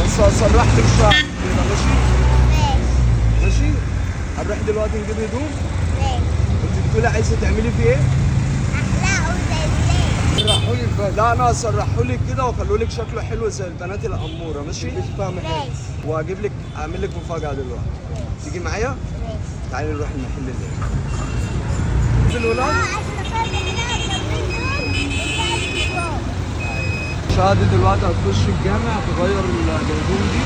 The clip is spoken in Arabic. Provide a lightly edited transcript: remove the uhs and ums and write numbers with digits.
بس اسرح لك شعر كده ماشي؟ ماشي؟ هنروح دلوقتي نجيب هدوم؟ انت بتقولي عايزه تعملي فيه ايه؟ سرحولي البدله. لا انا هسرحهولك كده واخليهولك شكله حلو زي البنات الاموره ماشي؟ مش فاهم حاجه. واجيب لك اعمل لك مفاجاه دلوقتي. تيجي معايا؟ تعالي نروح المحل اللي في الولاد. شهادة دلوقتي هتخش الجامع تغير الهدوم دي